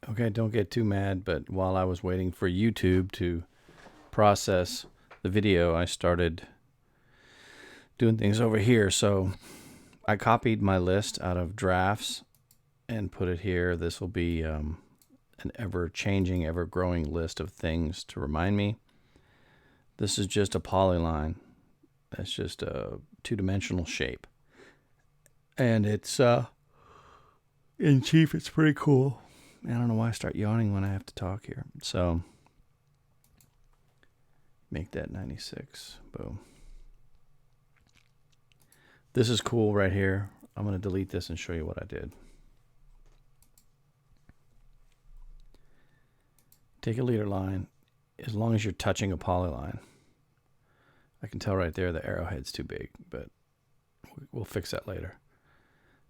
Okay, don't get too mad, but while I was waiting for YouTube to process the video, I started doing things over here. So I copied my list out of drafts and put it here. This will be an ever-changing, ever-growing list of things to remind me. This is just a polyline. That's just a two-dimensional shape. And it's, in chief, it's pretty cool. I don't know why I start yawning when I have to talk here. So make that 96. Boom. This is cool right here. I'm going to delete this and show you what I did. Take a leader line as long as you're touching a polyline. I can tell right there the arrowhead's too big, but we'll fix that later.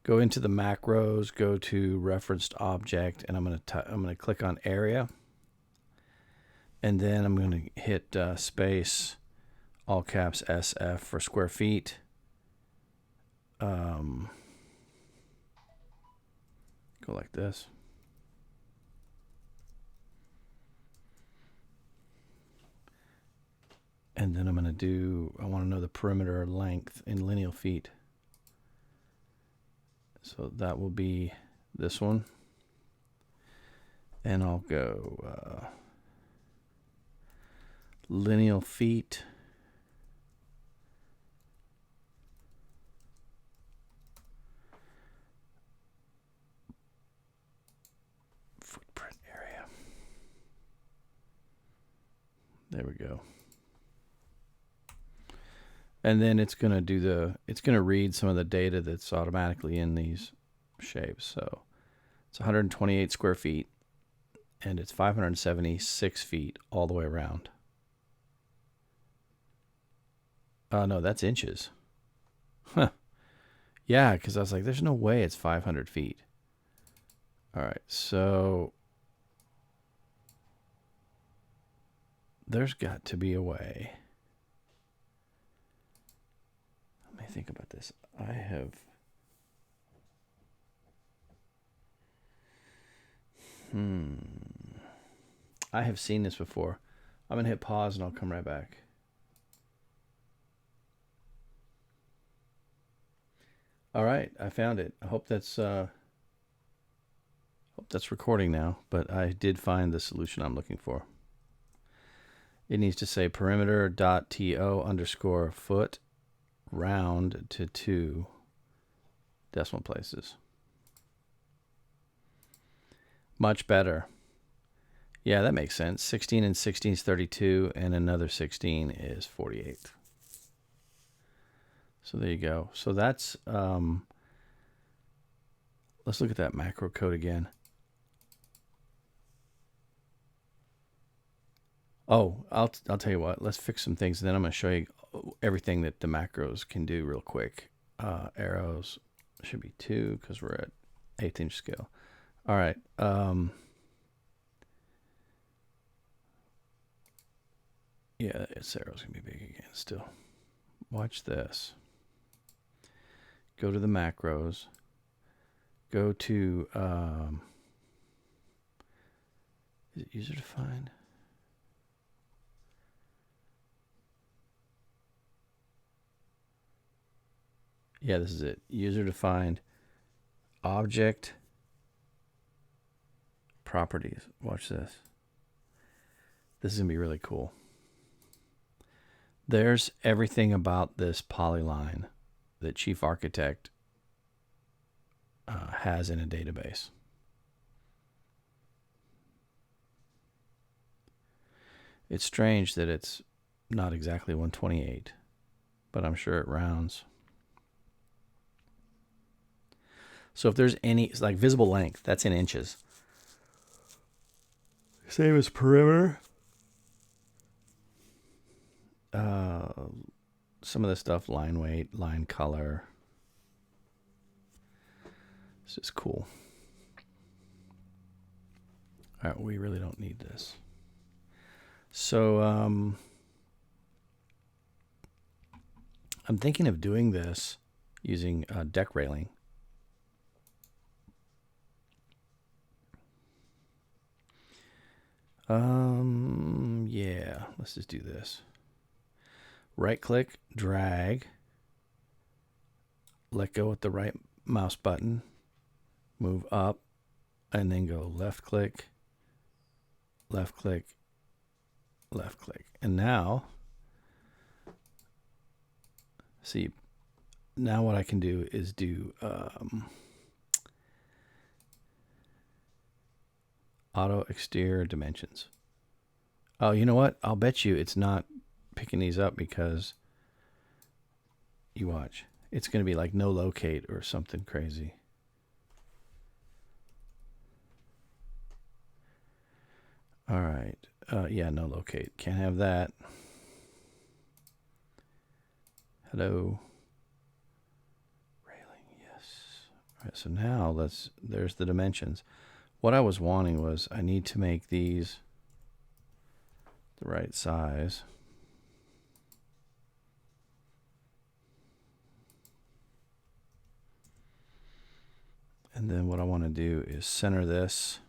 Go into the macros, go to referenced object, and I'm going to click on area. And then I'm going to hit space, all caps SF for square feet. Go like this. And then I'm going to do, I want to know the perimeter length in lineal feet. So that will be this one. And I'll go lineal feet. Footprint area. There we go. And then it's going to do it's going to read some of the data that's automatically in these shapes. So it's 128 square feet and it's 576 feet all the way around. No, that's inches. Huh. Yeah, because I was like, there's no way it's 500 feet. All right, so there's got to be a way. Let me think about this. I have seen this before. I'm going to hit pause and I'll come right back. All right, I found it. I hope that's recording now, but I did find the solution I'm looking for. It needs to say perimeter.to underscore foot round to 2 decimal places. Much better. Yeah, that makes sense. 16 and 16 is 32, and another 16 is 48. So there you go. So that's, let's look at that macro code again. Oh, I'll tell you what. Let's fix some things, and then I'm going to show you everything that the macros can do real quick. Arrows should be 2 because we're at 1/8 scale. All right. Yeah, its arrow's going to be big again still. Watch this. Go to the macros. Go to, is it user defined? Yeah, this is it. User defined object properties. Watch this. This is going to be really cool. There's everything about this polyline that Chief Architect has in a database. It's strange that it's not exactly 128, but I'm sure it rounds. So if there's any, like visible length, that's in inches. Same as perimeter. Some of the stuff, line weight, line color. It's just cool. All right, we really don't need this. So I'm thinking of doing this using deck railing. Yeah, let's just do this. Right click, drag, let go with the right mouse button, move up, and then go left click, left click, left click. And now, see, now what I can do is do auto exterior dimensions. Oh, you know what? I'll bet you it's not picking these up because you watch. It's going to be like no locate or something crazy. All right. Yeah, no locate. Can't have that. Hello. Railing, yes. All right, so now there's the dimensions. What I was wanting was I need to make these the right size. And then what I want to do is center this.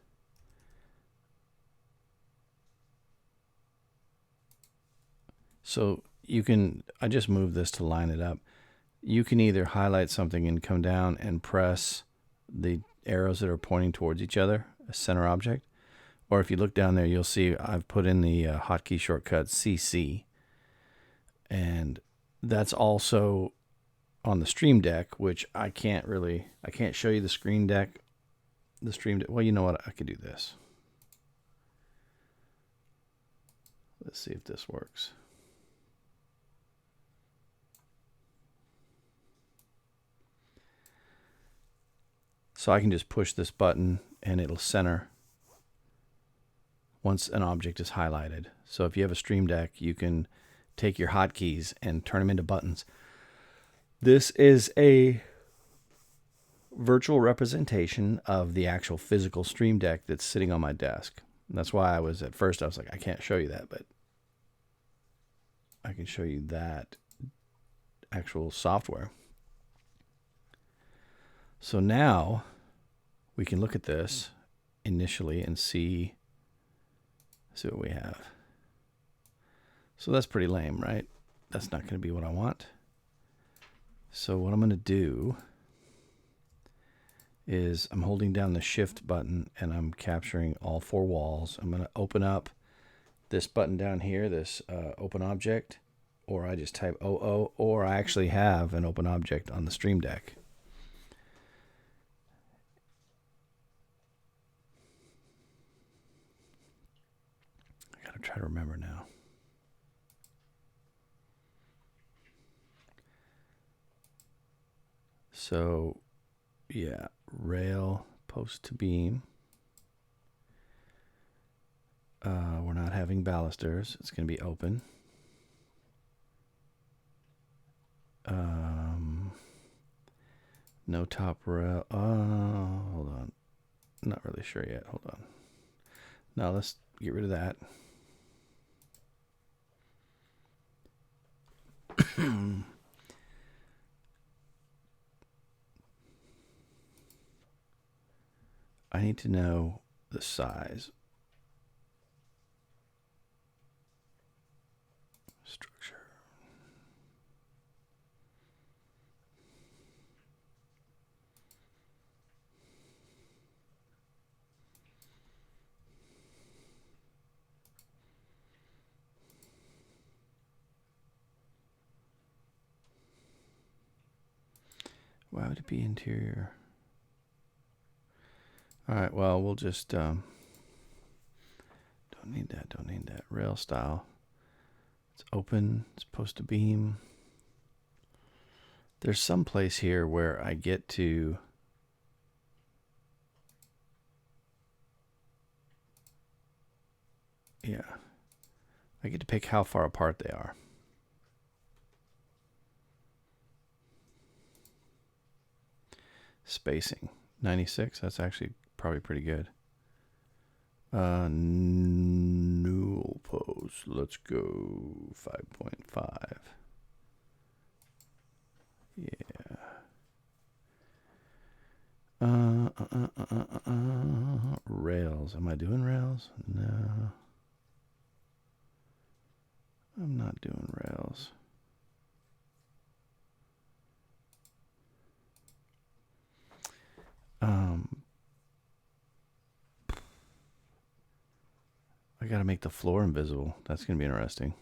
So you can, I just moved this to line it up. You can either highlight something and come down and press the arrows that are pointing towards each other, a center object. Or if you look down there, you'll see I've put in the hotkey shortcut CC. And that's also on the Stream Deck, which I can't show you the Stream Deck. Well, you know what? I could do this. Let's see if this works. So I can just push this button and it'll center once an object is highlighted. So if you have a Stream Deck, you can take your hotkeys and turn them into buttons. This is a virtual representation of the actual physical Stream Deck that's sitting on my desk. And that's why I was like, I can't show you that, but I can show you that actual software. So now we can look at this initially and see what we have. So that's pretty lame, right? That's not going to be what I want. So what I'm going to do is I'm holding down the shift button and I'm capturing all four walls. I'm going to open up this button down here, this open object, or I just type OO, or I actually have an open object on the Stream Deck. I got to try to remember now. So, yeah, rail, post to beam. We're not having balusters. It's going to be open. No top rail. Hold on. Not really sure yet. Hold on. Now let's get rid of that. I need to know the size. Structure. Why would it be interior? All right, well, we'll just, don't need that. Rail style. It's open, it's supposed to beam. There's some place here where I get to I get to pick how far apart they are. Spacing, 96, that's actually probably pretty good. Null pose, let's go 5.5. Yeah. Rails, am I doing rails? No. doing rails. I gotta make the floor invisible. That's gonna be interesting.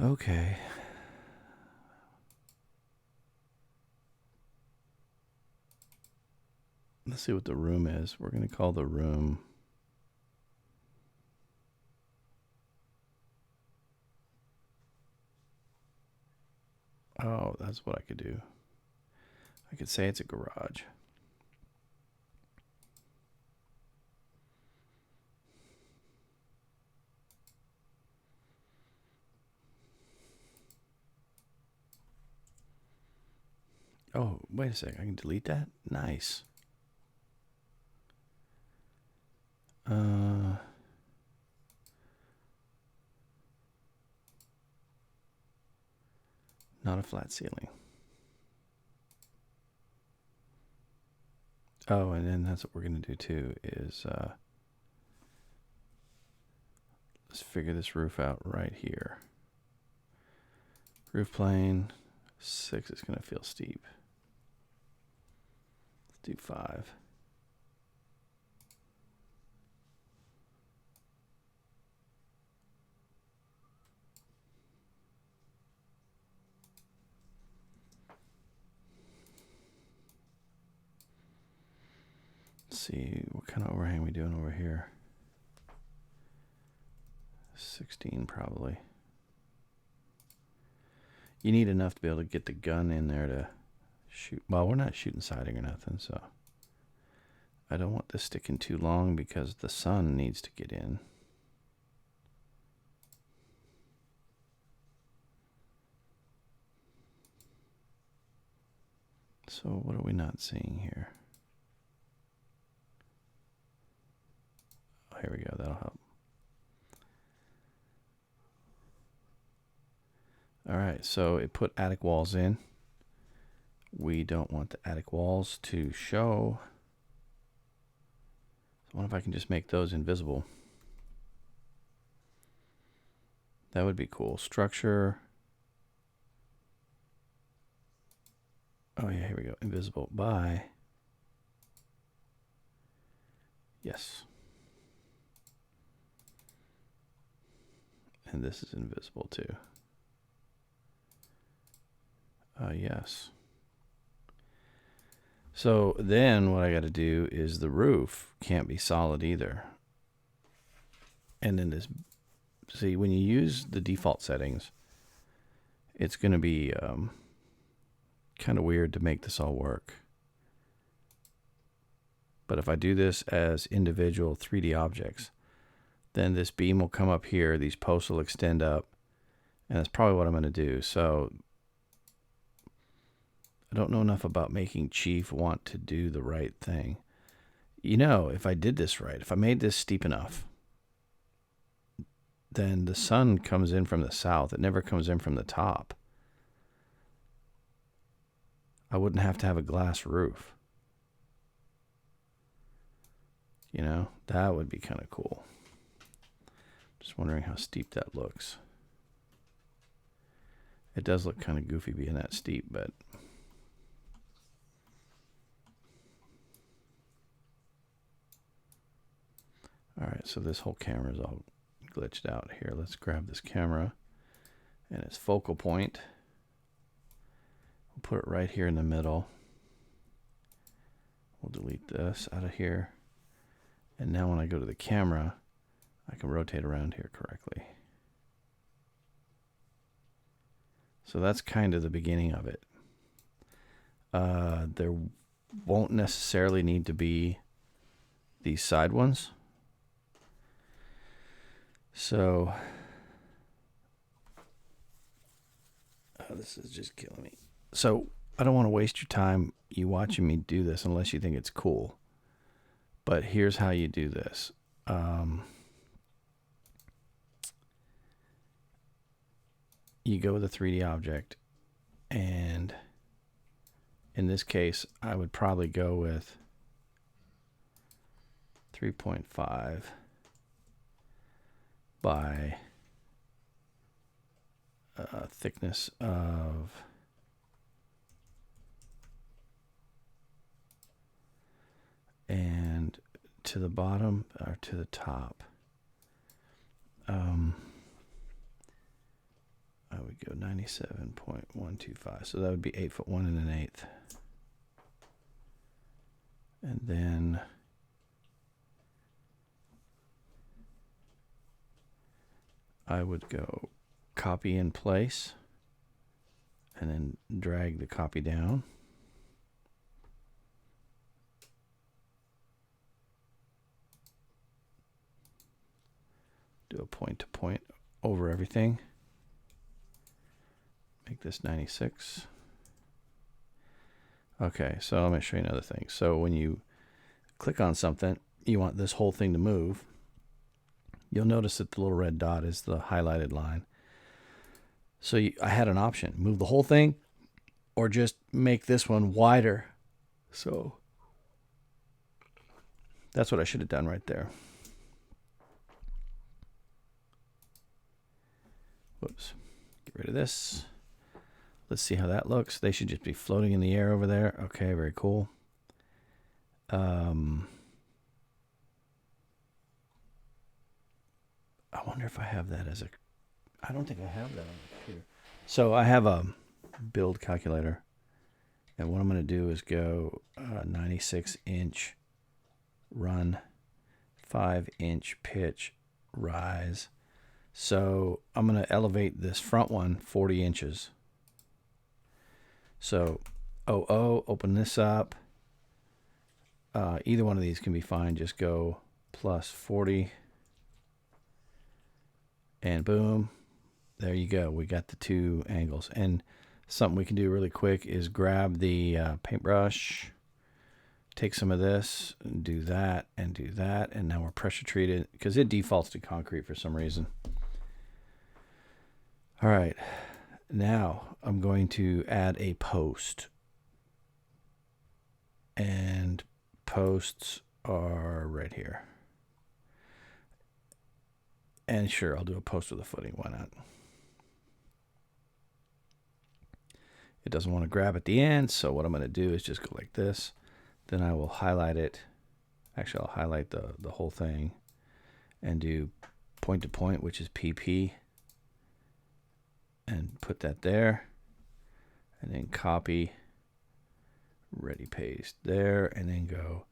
Okay. Let's see what the room is. We're going to call the room oh, that's what I could do. I could say it's a garage. Oh, wait a sec. I can delete that? Nice. Not a flat ceiling. Oh, and then that's what we're going to do too is let's figure this roof out right here. Roof plane 6 is going to feel steep. Let's do 5. Let's see, what kind of overhang are we doing over here? 16 probably. You need enough to be able to get the gun in there to shoot. Well, we're not shooting siding or nothing, so I don't want this sticking too long because the sun needs to get in. So what are we not seeing here? Oh, here we go. That'll help. All right, so it put attic walls in. We don't want the attic walls to show. So I wonder if I can just make those invisible. That would be cool. Structure. Oh yeah, here we go. Invisible by. Yes. And this is invisible too. Yes. So then what I got to do is the roof can't be solid either. And then this, see, when you use the default settings, it's going to be kind of weird to make this all work. But if I do this as individual 3D objects, then this beam will come up here, these posts will extend up, and that's probably what I'm going to do. So I don't know enough about making Chief want to do the right thing. You know, if I did this right, if I made this steep enough, then the sun comes in from the south. It never comes in from the top. I wouldn't have to have a glass roof. You know, that would be kind of cool. Just wondering how steep that looks. It does look kind of goofy being that steep, but all right, so this whole camera is all glitched out here. Let's grab this camera and its focal point. We'll put it right here in the middle. We'll delete this out of here. And now when I go to the camera, I can rotate around here correctly. So that's kind of the beginning of it. There won't necessarily need to be these side ones. So, this is just killing me. So I don't want to waste your time you watching me do this unless you think it's cool. But here's how you do this. You go with a 3D object, and in this case, I would probably go with 3.5 by thickness of and to the bottom or to the top. I would go 97.125. So that would be 8 foot 1 1/8. And then I would go copy in place and then drag the copy down. Do a point to point over everything. Make this 96. Okay, so let me show you another thing. So when you click on something, you want this whole thing to move. You'll notice that the little red dot is the highlighted line. So I had an option, move the whole thing or just make this one wider. So that's what I should have done right there. Whoops. Get rid of this. Let's see how that looks. They should just be floating in the air over there. Okay, very cool. I wonder if I have that as a... I don't think I have that on the computer. So I have a build calculator. And what I'm going to do is go 96-inch run, 5-inch pitch, rise. So I'm going to elevate this front one 40 inches. So, open this up. Either one of these can be fine. Just go plus 40. And boom. There you go. We got the two angles. And something we can do really quick is grab the paintbrush, take some of this, and do that, and do that. And now we're pressure treated because it defaults to concrete for some reason. All right. Now I'm going to add a post. And posts are right here. And sure, I'll do a post with a footing. Why not? It doesn't want to grab at the end, so what I'm going to do is just go like this. Then I will highlight it. Actually, I'll highlight the whole thing and do point to point, which is PP. And put that there. And then copy, ready paste there, and then go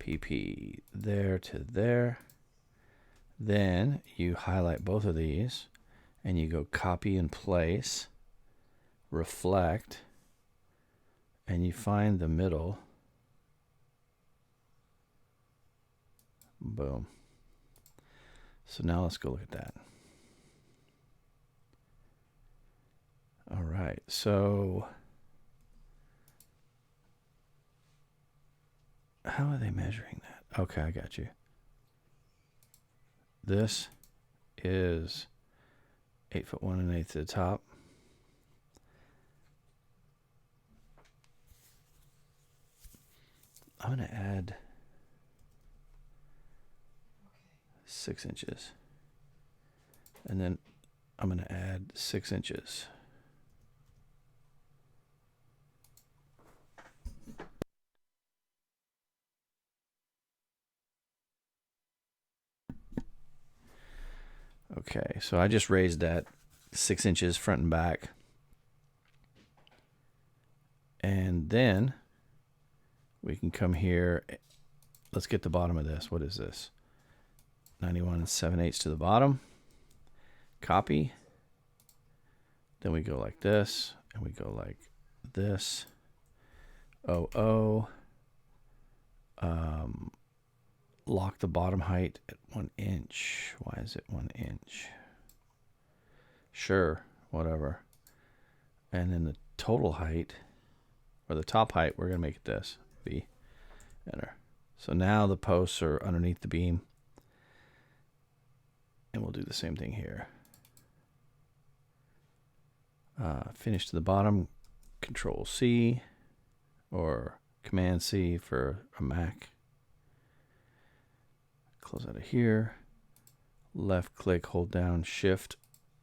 PP there to there. Then you highlight both of these and you go copy in place, reflect, and you find the middle. Boom. So now let's go look at that. All right, so how are they measuring that? Okay, I got you. This is 8 foot 1 1/8 to the top. I'm going to add 6 inches. And then I'm going to add 6 inches. Okay, so I just raised that 6 inches front and back. And then we can come here. Let's get the bottom of this. What is this? 91 7/8 to the bottom. Copy. Then we go like this, and we go like this. Lock the bottom height at 1 inch. Why is it 1 inch? Sure, whatever. And then the total height or the top height, we're going to make it this, V, enter. So now the posts are underneath the beam. And we'll do the same thing here. Finish to the bottom, Control C, or Command C for a Mac. Close out of here. Left click, hold down Shift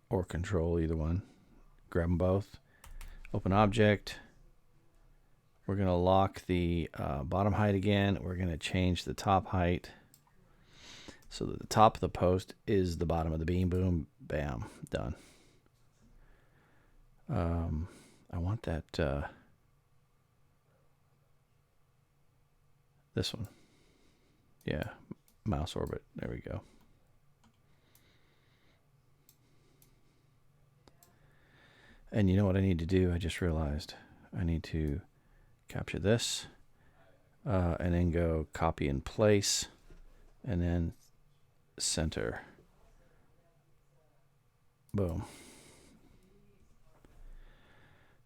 or Control, either one. Grab them both. Open object. We're going to lock the bottom height again. We're going to change the top height so that the top of the post is the bottom of the beam. Boom, bam, done. I want that, this one. Yeah, mouse orbit. There we go. And you know what I need to do? I just realized I need to capture this and then go copy and place and then center. Boom.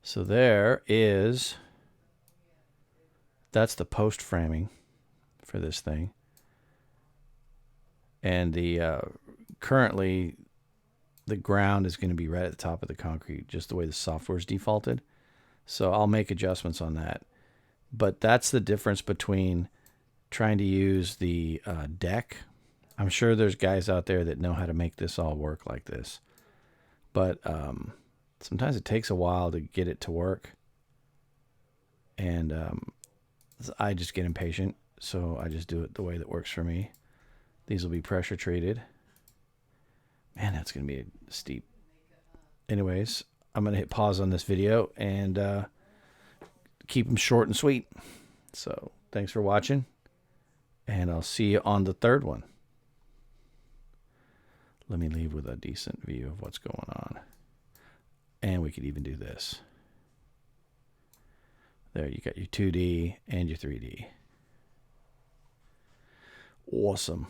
So there is, that's the post framing for this thing. And the currently the ground is going to be right at the top of the concrete, just the way the software is defaulted. So I'll make adjustments on that. But that's the difference between trying to use the deck. I'm sure there's guys out there that know how to make this all work like this. But sometimes it takes a while to get it to work. And I just get impatient. So I just do it the way that works for me. These will be pressure treated. Man, that's going to be steep. Anyways, I'm going to hit pause on this video and keep them short and sweet. So thanks for watching. And I'll see you on the third one. Let me leave with a decent view of what's going on. And we could even do this. There, you got your 2D and your 3D. Awesome.